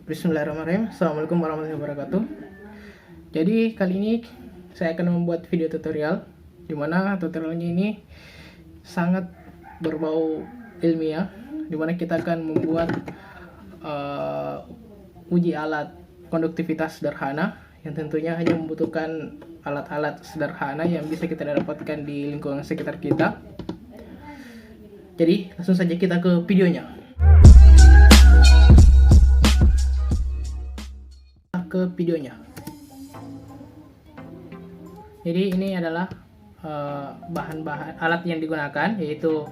Bismillahirrahmanirrahim. Assalamualaikum warahmatullahi wabarakatuh. Jadi kali ini saya akan membuat video tutorial, dimana tutorialnya ini sangat berbau ilmiah, dimana kita akan membuat uji alat konduktivitas sederhana yang tentunya hanya membutuhkan alat-alat sederhana yang bisa kita dapatkan di lingkungan sekitar kita. Jadi langsung saja kita ke videonya. Jadi ini adalah bahan-bahan alat yang digunakan, yaitu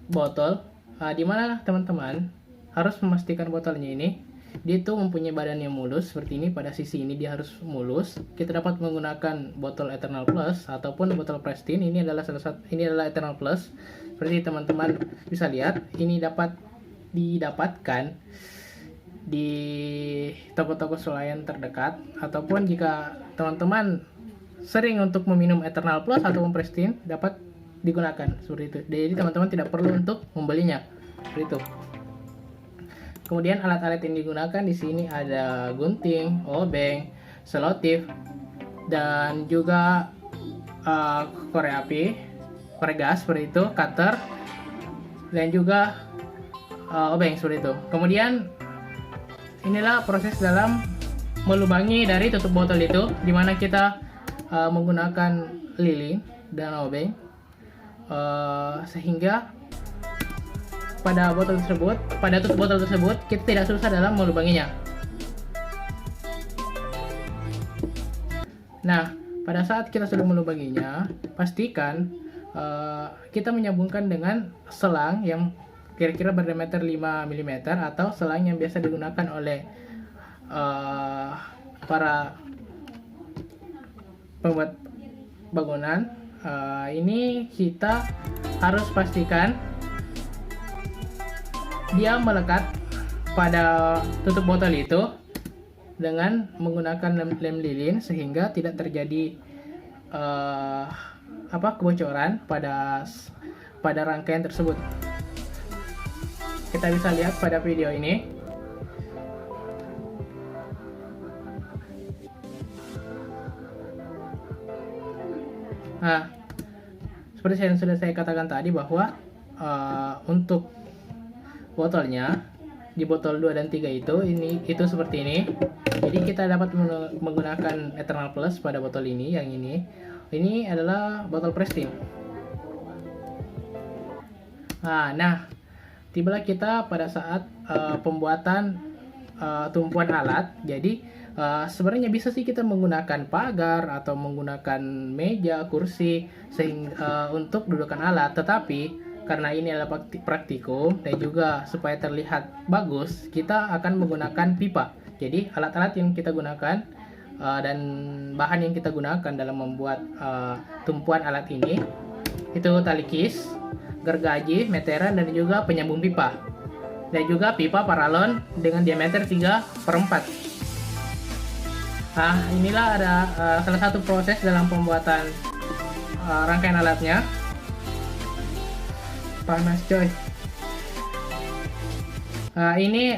botol, dimana teman-teman harus memastikan botolnya ini dia itu mempunyai badan yang mulus seperti ini. Pada sisi ini dia harus mulus. Kita dapat menggunakan botol Eternal Plus ataupun botol Pristine. Ini adalah Eternal Plus. Seperti teman-teman bisa lihat, ini dapat didapatkan di toko-toko swalayan terdekat, ataupun jika teman-teman sering untuk meminum Eternal Plus ataupun Pristine dapat digunakan seperti itu. Jadi teman-teman tidak perlu untuk membelinya seperti itu. Kemudian alat-alat yang digunakan di sini ada gunting, obeng, selotip, dan juga korek api, korek gas seperti itu, cutter, dan juga obeng seperti itu. Kemudian inilah proses dalam melubangi dari tutup botol itu, dimana kita menggunakan lilin dan obeng, sehingga pada tutup botol tersebut kita tidak susah dalam melubanginya. Nah, pada saat kita sudah melubanginya, pastikan kita menyambungkan dengan selang yang kira-kira berdiameter 5 mm atau selang yang biasa digunakan oleh para pembuat bangunan. Ini kita harus pastikan dia melekat pada tutup botol itu dengan menggunakan lem lilin, sehingga tidak terjadi kebocoran pada rangkaian tersebut. Kita bisa lihat pada video ini. Nah, seperti yang sudah saya katakan tadi bahwa untuk botolnya di botol 2 dan 3 itu seperti ini. Jadi kita dapat menggunakan Eternal Plus pada botol ini. Yang ini adalah botol Pristine. Nah, tibalah kita pada saat pembuatan tumpuan alat. Jadi sebenarnya bisa sih kita menggunakan pagar atau menggunakan meja, kursi sehingga untuk dudukan alat, tetapi karena ini adalah praktikum dan juga supaya terlihat bagus, kita akan menggunakan pipa. Jadi alat-alat yang kita gunakan dan bahan yang kita gunakan dalam membuat tumpuan alat ini itu tali kis, gergaji, meteran, dan juga penyambung pipa, dan juga pipa paralon dengan diameter 3/4. Nah, inilah ada salah satu proses dalam pembuatan rangkaian alatnya. Panas coy. Ini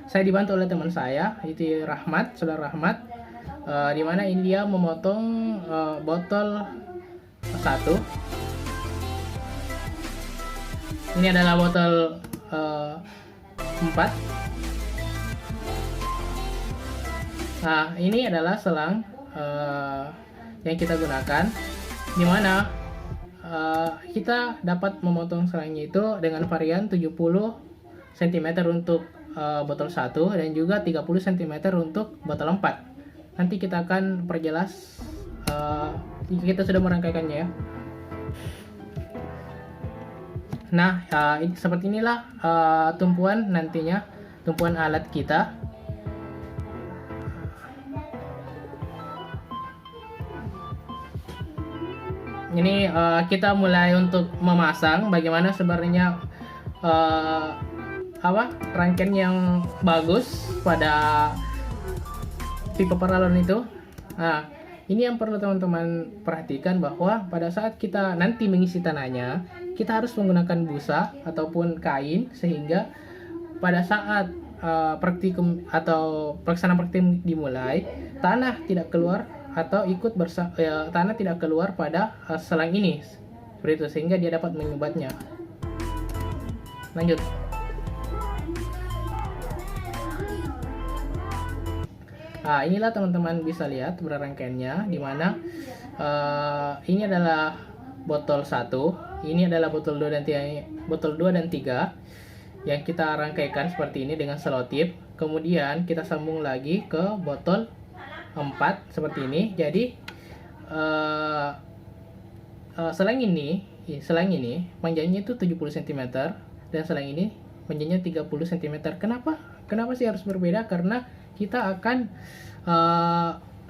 saya dibantu oleh teman saya, itu Rahmat, saudara Rahmat, dimana ini dia memotong botol 1. Ini adalah botol 4. Nah, ini adalah selang yang kita gunakan, dimana kita dapat memotong selangnya itu dengan varian 70 cm untuk botol 1 dan juga 30 cm untuk botol 4. Nanti kita akan perjelas jika kita sudah merangkaikannya ya. Nah, seperti inilah tumpuan alat kita. Ini kita mulai untuk memasang bagaimana sebenarnya rangkaian yang bagus pada pipa paralon itu. Nah, ini yang perlu teman-teman perhatikan, bahwa pada saat kita nanti mengisi tanahnya, kita harus menggunakan busa ataupun kain, sehingga pada saat praktikum atau pelaksanaan praktikum dimulai, tanah tidak keluar atau tanah tidak keluar pada selang ini, seperti itu, sehingga dia dapat menyumbatnya. Lanjut. Nah, inilah teman-teman bisa lihat berangkaiannya, dimana ini adalah botol 1, ini adalah botol 2 dan 3 yang kita rangkaikan seperti ini dengan selotip. Kemudian kita sambung lagi ke botol 4 seperti ini. Jadi selang ini panjangnya itu 70 cm dan selang ini panjangnya 30 cm. Kenapa sih harus berbeda? Karena kita akan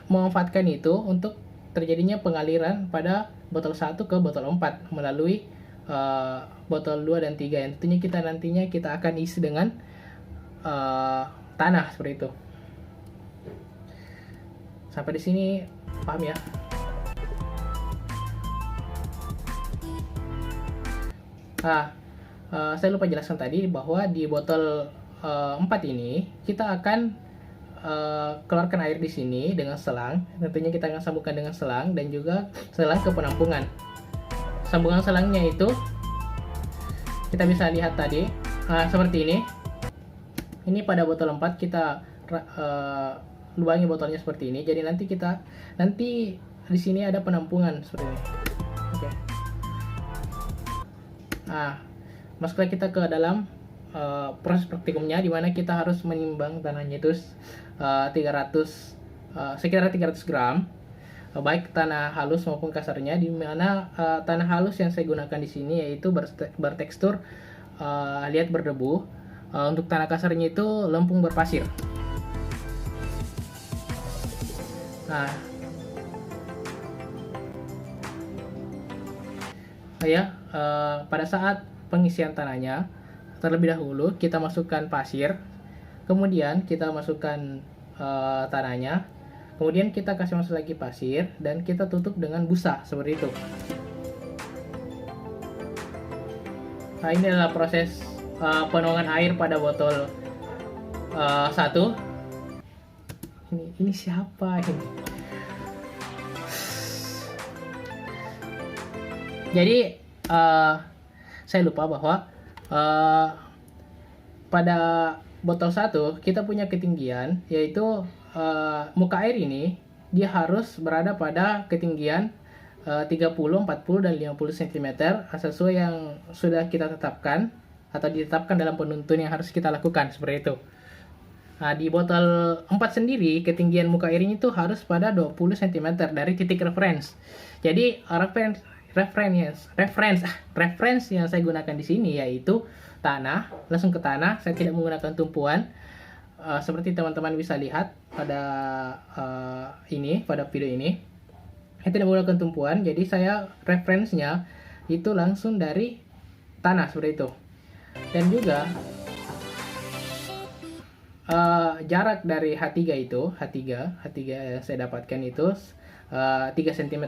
memanfaatkan itu untuk terjadinya pengaliran pada botol 1 ke botol 4 melalui botol 2 dan 3 yang tentunya nantinya kita akan isi dengan tanah seperti itu. Sampai di sini paham ya? Saya lupa jelaskan tadi bahwa di botol 4 ini kita akan keluarkan air di sini dengan selang. Tentunya kita akan sambungkan dengan selang dan juga selang ke penampungan. Sambungan selangnya itu kita bisa lihat tadi seperti ini. Ini pada botol 4 kita lubangi botolnya seperti ini. Jadi nanti di sini ada penampungan seperti ini. Oke. Masuklah kita ke dalam proses praktikumnya, dimana kita harus menimbang tanahnya itu sekitar 300 gram, baik tanah halus maupun kasarnya, di mana tanah halus yang saya gunakan di sini yaitu bertekstur liat berdebu. Untuk tanah kasarnya itu lempung berpasir. Pada saat pengisian tanahnya, terlebih dahulu kita masukkan pasir, kemudian kita masukkan tanahnya, kemudian kita kasih masuk lagi pasir, dan kita tutup dengan busa seperti itu. Ini adalah proses penuangan air pada botol 1. Ini siapa ini? Jadi saya lupa bahwa pada botol 1 kita punya ketinggian, yaitu muka air ini dia harus berada pada ketinggian 30, 40, dan 50 cm sesuai yang sudah kita tetapkan atau ditetapkan dalam penuntun yang harus kita lakukan, seperti itu. Di botol 4 sendiri ketinggian muka air ini tuh harus pada 20 cm dari titik reference. Jadi reference yang saya gunakan di sini yaitu tanah, langsung ke tanah. Saya tidak menggunakan tumpuan. Seperti teman-teman bisa lihat pada pada video ini, saya tidak menggunakan tumpuan. Jadi saya referensinya itu langsung dari tanah seperti itu. Dan juga jarak dari H3 yang saya dapatkan itu 3 cm.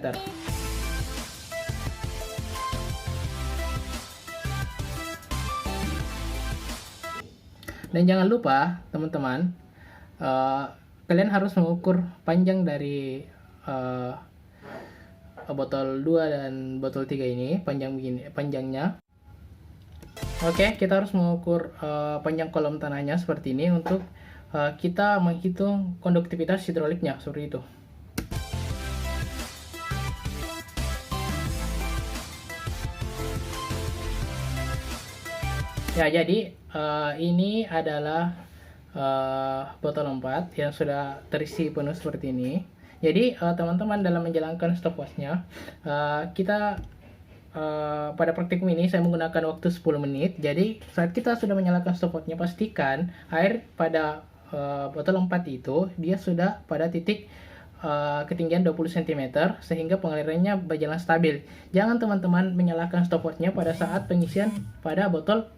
Dan jangan lupa teman-teman, kalian harus mengukur panjang dari botol 2 dan botol 3 ini, panjangnya. Oke, kita harus mengukur panjang kolom tanahnya seperti ini untuk kita menghitung konduktivitas hidroliknya seperti itu. Ya, jadi ini adalah botol 4 yang sudah terisi penuh seperti ini. Jadi teman-teman dalam menjalankan stopwatchnya, kita pada praktikum ini saya menggunakan waktu 10 menit. Jadi saat kita sudah menyalakan stopwatchnya, pastikan air pada botol 4 itu dia sudah pada titik ketinggian 20 cm sehingga pengalirannya berjalan stabil. Jangan teman-teman menyalakan stopwatchnya pada saat pengisian pada botol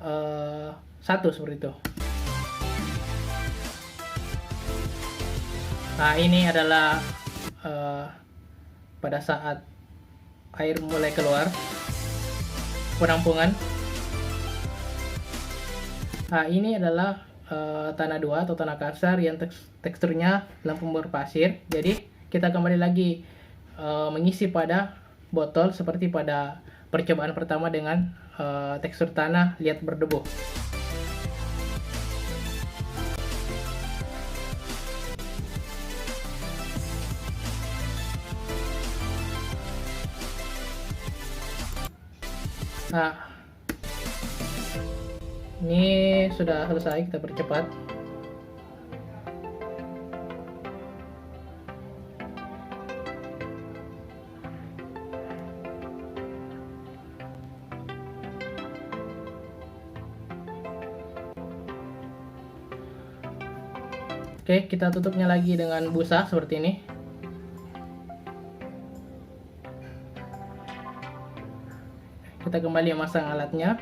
1 seperti itu. Ini adalah pada saat air mulai keluar penampungan. Ini adalah tanah 2 atau tanah kasar yang teksturnya lempung berpasir. Jadi kita kembali lagi mengisi pada botol seperti pada percobaan pertama dengan tekstur tanah liat berdebu. Nah, ini sudah selesai, kita percepat. Oke, kita tutupnya lagi dengan busa seperti ini. Kita kembali memasang alatnya.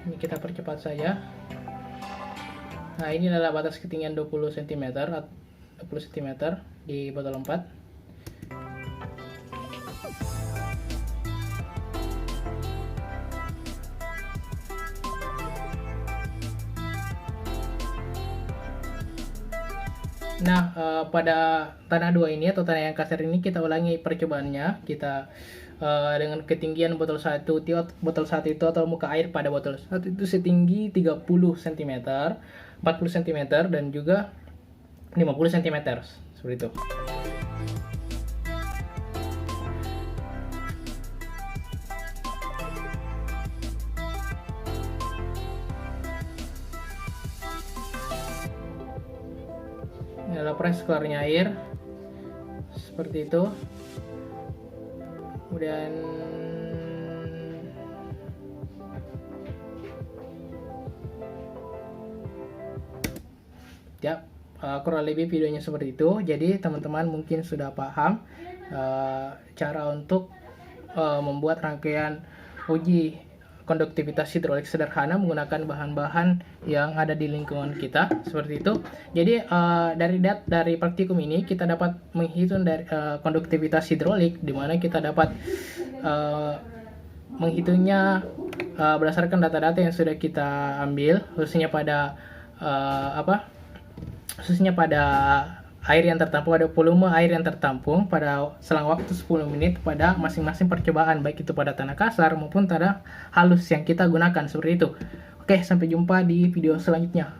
Ini kita percepat saja. Nah, ini adalah batas ketinggian 20 cm di botol 4. Nah, pada tanah 2 ini atau tanah yang kasar ini kita ulangi percobaannya. Kita dengan ketinggian botol 1 itu atau muka air pada botol 1 itu setinggi 30 cm, 40 cm dan juga 50 cm seperti itu. Ini adalah press keluarnya air seperti itu. Kemudian ya, kurang lebih videonya seperti itu. Jadi teman-teman mungkin sudah paham cara untuk membuat rangkaian uji konduktivitas hidrolik sederhana menggunakan bahan-bahan yang ada di lingkungan kita seperti itu. Jadi dari praktikum ini kita dapat menghitung dari konduktivitas hidrolik, di mana kita dapat menghitungnya berdasarkan data-data yang sudah kita ambil, khususnya pada air yang tertampung, ada volume air yang tertampung pada selang waktu 10 menit pada masing-masing percobaan, baik itu pada tanah kasar maupun tanah halus yang kita gunakan seperti itu. Oke, sampai jumpa di video selanjutnya.